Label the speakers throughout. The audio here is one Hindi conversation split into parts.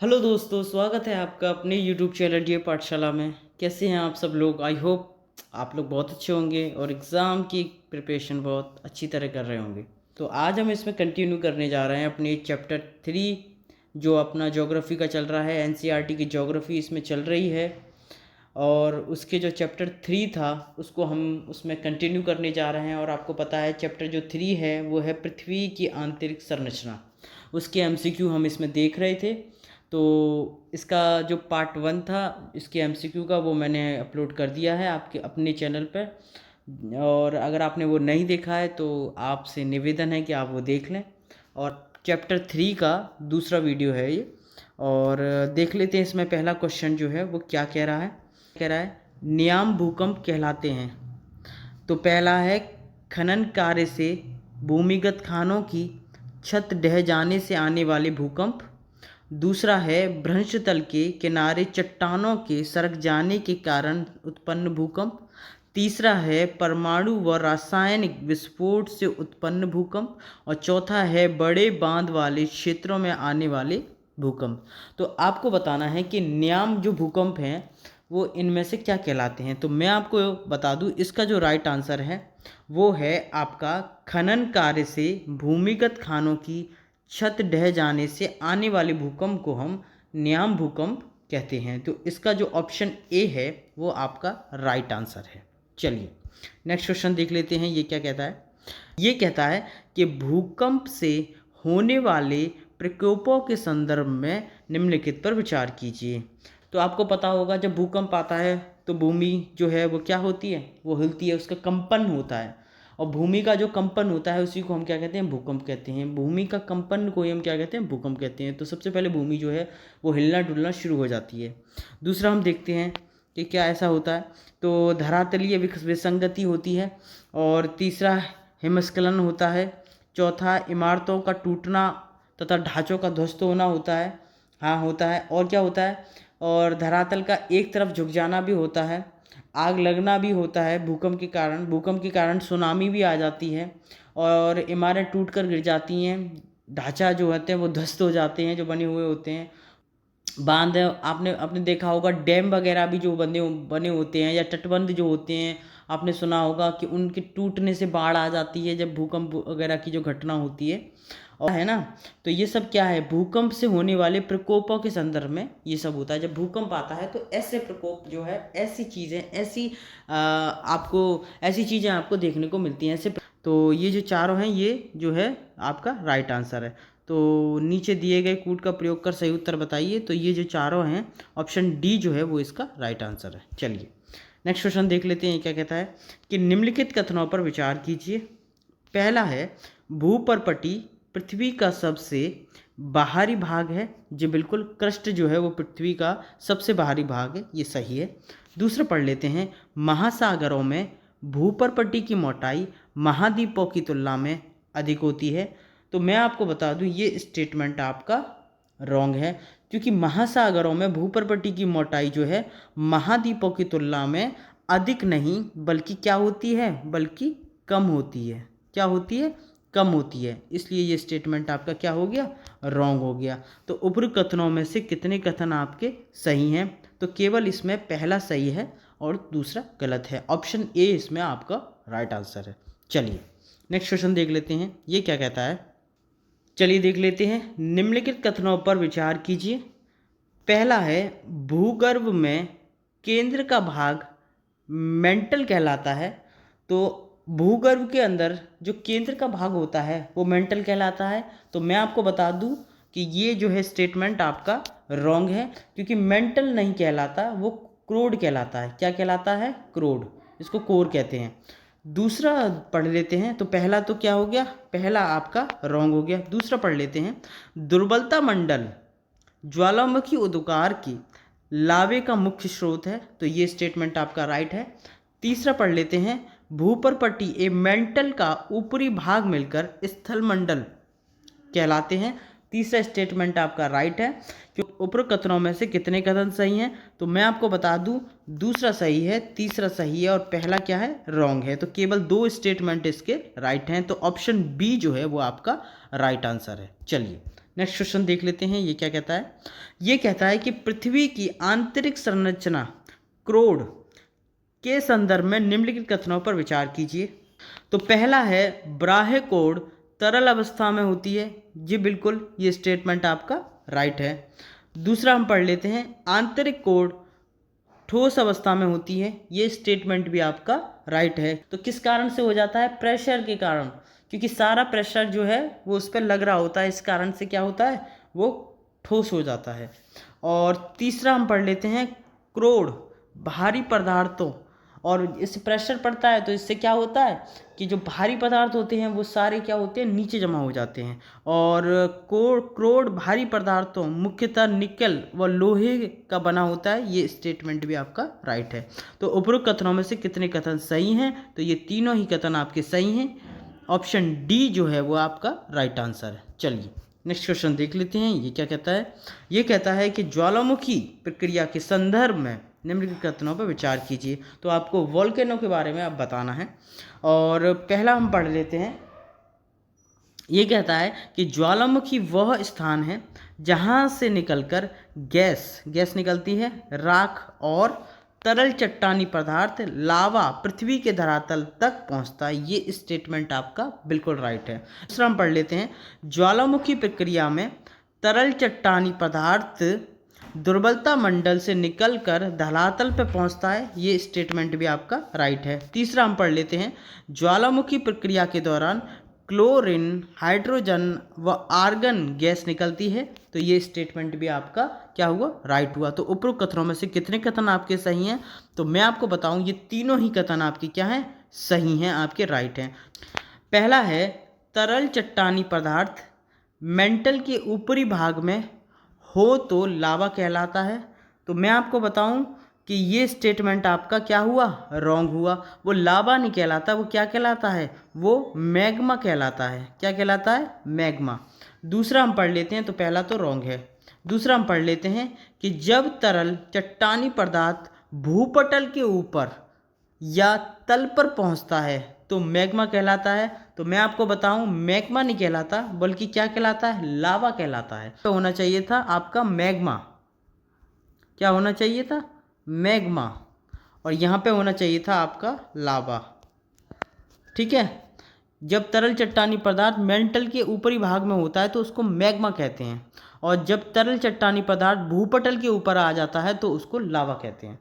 Speaker 1: हेलो दोस्तों, स्वागत है आपका अपने यूट्यूब चैनल ये पाठशाला में। कैसे हैं आप सब लोग? आई होप आप लोग बहुत अच्छे होंगे और एग्ज़ाम की प्रिपरेशन बहुत अच्छी तरह कर रहे होंगे। तो आज हम इसमें कंटिन्यू करने जा रहे हैं अपने चैप्टर 3 जो अपना ज्योग्राफी का चल रहा है। एनसीईआरटी की ज्योग्राफी इसमें चल रही है और उसके जो चैप्टर 3 था उसको हम उसमें कंटिन्यू करने जा रहे हैं। और आपको पता है चैप्टर जो 3 है वो है पृथ्वी की आंतरिक संरचना। उसके एमसीक्यू हम इसमें देख रहे थे। तो इसका जो पार्ट 1 था इसके एमसीक्यू का वो मैंने अपलोड कर दिया है आपके अपने चैनल पर। और अगर आपने वो नहीं देखा है तो आपसे निवेदन है कि आप वो देख लें। और चैप्टर 3 का दूसरा वीडियो है ये। और देख लेते हैं इसमें पहला क्वेश्चन जो है वो क्या कह रहा है नियाम भूकंप कहलाते हैं। तो पहला है खनन कार्य से भूमिगत खानों की छत ढह जाने से आने वाले भूकंप। दूसरा है भ्रंश तल के किनारे चट्टानों के सरक जाने के कारण उत्पन्न भूकंप। तीसरा है परमाणु व रासायनिक विस्फोट से उत्पन्न भूकंप। और चौथा है बड़े बांध वाले क्षेत्रों में आने वाले भूकंप। तो आपको बताना है कि नियाम जो भूकंप हैं वो इनमें से क्या कहलाते हैं। तो मैं आपको बता दूं इसका जो राइट आंसर है वो है आपका खनन कार्य से भूमिगत खानों की छत ढह जाने से आने वाले भूकंप को हम नियाम भूकंप कहते हैं। तो इसका जो ऑप्शन ए है वो आपका राइट आंसर है। चलिए नेक्स्ट क्वेश्चन देख लेते हैं। ये क्या कहता है? ये कहता है कि भूकंप से होने वाले प्रकोपों के संदर्भ में निम्नलिखित पर विचार कीजिए। तो आपको पता होगा जब भूकंप आता है तो भूमि जो है वो क्या होती है, वो हिलती है, उसका कंपन होता है। और भूमि का जो कंपन होता है उसी को हम क्या कहते हैं, भूकंप कहते हैं। भूमि का कंपन को हम क्या कहते हैं, भूकंप कहते हैं। तो सबसे पहले भूमि जो है वो हिलना डुलना शुरू हो जाती है। दूसरा हम देखते हैं कि क्या ऐसा होता है। तो धरातलीय विसंगति होती है। और तीसरा हिमस्खलन होता है। चौथा इमारतों का टूटना तथा ढांचों का ध्वस्त होना होता है। हाँ होता है। और क्या होता है? और धरातल का एक तरफ झुक जाना भी होता है। आग लगना भी होता है भूकंप के कारण। भूकंप के कारण सुनामी भी आ जाती है और इमारतें टूट कर गिर जाती हैं। ढांचा जो होते हैं वो ध्वस्त हो जाते हैं, जो बने हुए होते हैं। बांध आपने आपने देखा होगा, डैम वगैरह भी जो बने बने होते हैं या तटबंध जो होते हैं, आपने सुना होगा कि उनके टूटने से बाढ़ आ जाती है जब भूकंप वगैरह की जो घटना होती है, और है ना। तो ये सब क्या है, भूकंप से होने वाले प्रकोपों के संदर्भ में ये सब होता है। जब भूकंप आता है तो ऐसे प्रकोप जो है, ऐसी चीज़ें, ऐसी चीज़ें आपको देखने को मिलती हैं ऐसे। तो ये जो चारों हैं ये जो है आपका राइट आंसर है। तो नीचे दिए गए कूट का प्रयोग कर सही उत्तर बताइए। तो ये जो चारों हैं ऑप्शन डी जो है वो इसका राइट आंसर है। चलिए नेक्स्ट क्वेश्चन देख लेते हैं। क्या कहता है कि निम्नलिखित कथनों पर विचार कीजिए। पहला है भूपर्पटी पृथ्वी का सबसे बाहरी भाग है। जी बिल्कुल, क्रस्ट जो है वो पृथ्वी का सबसे बाहरी भाग है, ये सही है। दूसरा पढ़ लेते हैं, महासागरों में भूपर्पटी की मोटाई महाद्वीपों की तुलना में अधिक होती है। तो मैं आपको बता दूं ये स्टेटमेंट आपका रॉन्ग है, क्योंकि महासागरों में भूपर्पटी की मोटाई जो है महाद्वीपों की तुलना में अधिक नहीं बल्कि क्या होती है, बल्कि कम होती है। क्या होती है? कम होती है। इसलिए ये स्टेटमेंट आपका क्या हो गया, रॉन्ग हो गया। तो उपरोक्त कथनों में से कितने कथन आपके सही हैं? तो केवल इसमें पहला सही है और दूसरा गलत है। ऑप्शन ए इसमें आपका राइट आंसर है। चलिए नेक्स्ट क्वेश्चन देख लेते हैं। ये क्या कहता है, चलिए देख लेते हैं। निम्नलिखित कथनों पर विचार कीजिए। पहला है भूगर्भ में केंद्र का भाग मेंटल कहलाता है। तो भूगर्भ के अंदर जो केंद्र का भाग होता है वो मेंटल कहलाता है। तो मैं आपको बता दूं कि ये जो है स्टेटमेंट आपका रॉन्ग है, क्योंकि मेंटल नहीं कहलाता, वो क्रोड कहलाता है। क्या कहलाता है? क्रोड। इसको कोर कहते हैं। दूसरा पढ़ लेते हैं। तो पहला तो क्या हो गया, पहला आपका रॉन्ग हो गया। दूसरा पढ़ लेते हैं, दुर्बलता मंडल ज्वालामुखी उद्गार की लावे का मुख्य स्रोत है। तो ये स्टेटमेंट आपका राइट है। तीसरा पढ़ लेते हैं, भूपर्पटी ए मेंटल का ऊपरी भाग मिलकर स्थल मंडल कहलाते हैं। तीसरा स्टेटमेंट आपका राइट है। क्यों उपरोक्त कथनों में से कितने कथन सही हैं? तो मैं आपको बता दूं दूसरा सही है, तीसरा सही है और पहला क्या है, रॉन्ग है। तो केवल 2 स्टेटमेंट इसके राइट हैं। तो ऑप्शन बी जो है वो आपका राइट आंसर है। चलिए नेक्स्ट क्वेश्चन देख लेते हैं, ये क्या कहता है। ये कहता है कि पृथ्वी की आंतरिक संरचना क्रोड के संदर्भ में निम्नलिखित कथनों पर विचार कीजिए। तो पहला है ब्राह्य कोड तरल अवस्था में होती है। जी बिल्कुल, ये स्टेटमेंट आपका राइट है। दूसरा हम पढ़ लेते हैं, आंतरिक कोड ठोस अवस्था में होती है। ये स्टेटमेंट भी आपका राइट है। तो किस कारण से हो जाता है? प्रेशर के कारण, क्योंकि सारा प्रेशर जो है वो उस पर लग रहा होता है, इस कारण से क्या होता है, वो ठोस हो जाता है। और तीसरा हम पढ़ लेते हैं, क्रोड भारी पदार्थों, और इससे प्रेशर पड़ता है तो इससे क्या होता है कि जो भारी पदार्थ होते हैं वो सारे क्या होते हैं, नीचे जमा हो जाते हैं। और क्रोड भारी पदार्थों मुख्यतः निकल व लोहे का बना होता है। ये स्टेटमेंट भी आपका राइट है। तो उपरोक्त कथनों में से कितने कथन सही हैं? तो ये तीनों ही कथन आपके सही हैं। ऑप्शन डी जो है वो आपका राइट आंसर है। चलिए नेक्स्ट क्वेश्चन देख लेते हैं, ये क्या कहता है। ये कहता है कि ज्वालामुखी प्रक्रिया के संदर्भ में निम्नलिखित कथनों पर विचार कीजिए। तो आपको वोल्केनो के बारे में अब बताना है। और पहला हम पढ़ लेते हैं, ये कहता है कि ज्वालामुखी वह स्थान है जहाँ से निकलकर गैस निकलती है, राख और तरल चट्टानी पदार्थ लावा पृथ्वी के धरातल तक पहुँचता है। ये स्टेटमेंट आपका बिल्कुल राइट है। दूसरा हम पढ़ लेते हैं, ज्वालामुखी प्रक्रिया में तरल चट्टानी पदार्थ दुर्बलता मंडल से निकलकर धरातल पर पहुंचता है। ये स्टेटमेंट भी आपका राइट है। तीसरा हम पढ़ लेते हैं, ज्वालामुखी प्रक्रिया के दौरान क्लोरीन, हाइड्रोजन व आर्गन गैस निकलती है। तो ये स्टेटमेंट भी आपका क्या हुआ, राइट हुआ। तो उपरोक्त कथनों में से कितने कथन आपके सही हैं? तो मैं आपको बताऊं, ये तीनों ही कथन आपके क्या हैं, सही हैं, आपके राइट हैं। पहला है, तरल चट्टानी पदार्थ मेंटल के ऊपरी भाग में हो तो लावा कहलाता है। तो मैं आपको बताऊं कि ये स्टेटमेंट आपका क्या हुआ, रॉन्ग हुआ। वो लावा नहीं कहलाता, वो क्या कहलाता है, वो मैग्मा कहलाता है। क्या कहलाता है, मैग्मा। दूसरा हम पढ़ लेते हैं, तो पहला तो रॉन्ग है। दूसरा हम पढ़ लेते हैं कि जब तरल चट्टानी पदार्थ भूपटल के ऊपर या तल पर पहुंचता है तो मैग्मा कहलाता है। तो मैं आपको बताऊं, मैग्मा नहीं कहलाता, बल्कि क्या कहलाता है, लावा कहलाता है। तो होना चाहिए था आपका मैग्मा। क्या होना चाहिए था, मैग्मा। और यहाँ पे होना चाहिए था आपका लावा। ठीक है। जब तरल चट्टानी पदार्थ मेंटल के ऊपरी भाग में होता है तो उसको मैग्मा कहते हैं, और जब तरल चट्टानी पदार्थ भूपटल के ऊपर आ जाता है तो उसको लावा कहते हैं।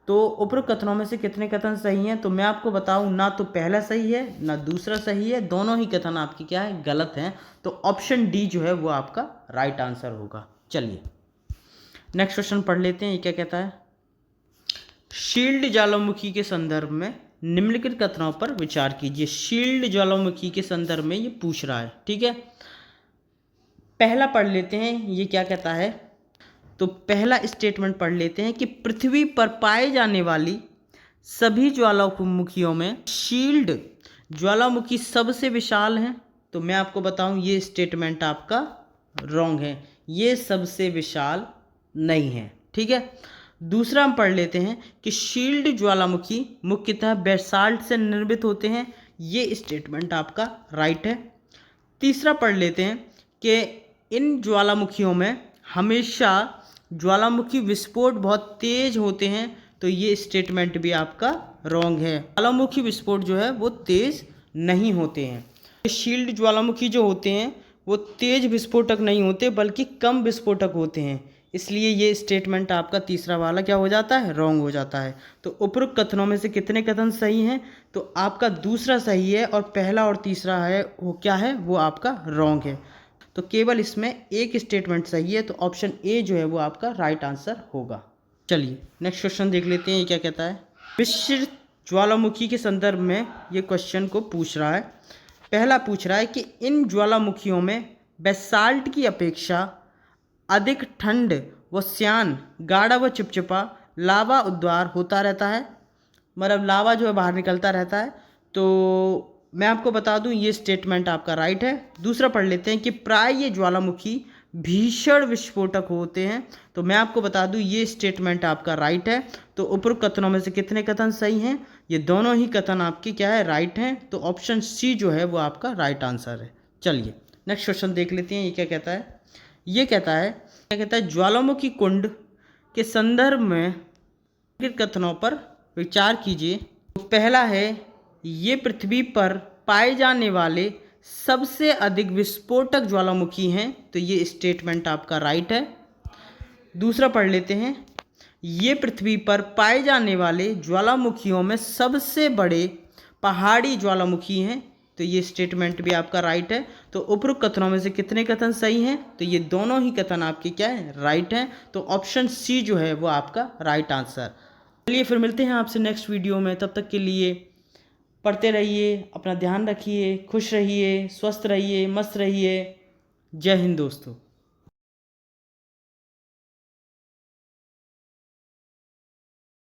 Speaker 1: तो उपरोक्त कथनों में से कितने कथन सही हैं? तो मैं आपको बताऊं, ना तो पहला सही है ना दूसरा सही है, दोनों ही कथन आपकी क्या है, गलत हैं। तो ऑप्शन डी जो है वो आपका राइट आंसर होगा। चलिए नेक्स्ट क्वेश्चन पढ़ लेते हैं, ये क्या कहता है। शील्ड ज्वालामुखी के संदर्भ में निम्नलिखित कथनों पर विचार कीजिए। शील्ड ज्वालामुखी के संदर्भ में ये पूछ रहा है। ठीक है, पहला पढ़ लेते हैं, ये क्या कहता है। तो पहला स्टेटमेंट पढ़ लेते हैं कि पृथ्वी पर पाए जाने वाली सभी ज्वालामुखियों में शील्ड ज्वालामुखी सबसे विशाल है। तो मैं आपको बताऊं, ये स्टेटमेंट आपका रॉन्ग है, ये सबसे विशाल नहीं है। ठीक है। दूसरा हम पढ़ लेते हैं कि शील्ड ज्वालामुखी मुख्यतः बेसाल्ट से निर्मित होते हैं। ये स्टेटमेंट आपका राइट है। तीसरा पढ़ लेते हैं कि इन ज्वालामुखियों में हमेशा ज्वालामुखी विस्फोट बहुत तेज होते हैं। तो ये स्टेटमेंट भी आपका रॉन्ग है। ज्वालामुखी विस्फोट जो है वो तेज नहीं होते हैं। शील्ड ज्वालामुखी जो होते हैं वो तेज विस्फोटक नहीं होते, बल्कि कम विस्फोटक होते हैं। इसलिए ये स्टेटमेंट आपका तीसरा वाला क्या हो जाता है, रॉन्ग हो जाता है। तो उपरोक्त कथनों में से कितने कथन सही हैं? तो आपका दूसरा सही है और पहला और तीसरा है वो क्या है, वो आपका रॉन्ग है। तो केवल इसमें एक स्टेटमेंट सही है। तो ऑप्शन ए जो है वो आपका राइट आंसर होगा। चलिए नेक्स्ट क्वेश्चन देख लेते हैं, ये क्या कहता है। मिश्रित ज्वालामुखी के संदर्भ में ये क्वेश्चन को पूछ रहा है। पहला पूछ रहा है कि इन ज्वालामुखियों में बेसाल्ट की अपेक्षा अधिक ठंड व श्यान, गाढ़ा व चिपचिपा लावा उद्वार होता रहता है, मतलब लावा जो है बाहर निकलता रहता है। तो मैं आपको बता दूं, ये स्टेटमेंट आपका राइट है। दूसरा पढ़ लेते हैं कि प्राय ये ज्वालामुखी भीषण विस्फोटक होते हैं। तो मैं आपको बता दूं, ये स्टेटमेंट आपका राइट है। तो उपरोक्त कथनों में से कितने कथन सही हैं? ये दोनों ही कथन आपके क्या है, राइट हैं। तो ऑप्शन सी जो है वो आपका राइट आंसर है। चलिए नेक्स्ट क्वेश्चन देख लेते हैं, ये क्या कहता है। ये कहता है, क्या कहता है, ज्वालामुखी कुंड के संदर्भ में निम्नलिखित कथनों पर विचार कीजिए। तो पहला है, ये पृथ्वी पर पाए जाने वाले सबसे अधिक विस्फोटक ज्वालामुखी हैं। तो ये स्टेटमेंट आपका राइट है। दूसरा पढ़ लेते हैं, ये पृथ्वी पर पाए जाने वाले ज्वालामुखियों में सबसे बड़े पहाड़ी ज्वालामुखी हैं। तो ये स्टेटमेंट भी आपका राइट है। तो उपरोक्त कथनों में से कितने कथन सही हैं? तो ये दोनों ही कथन आपके क्या है, राइट हैं। तो ऑप्शन सी जो है वो आपका राइट आंसर। चलिए फिर मिलते हैं आपसे नेक्स्ट वीडियो में। तब तक के लिए पढ़ते रहिए, अपना ध्यान रखिए, खुश रहिए, स्वस्थ रहिए, मस्त रहिए। जय हिंद दोस्तों।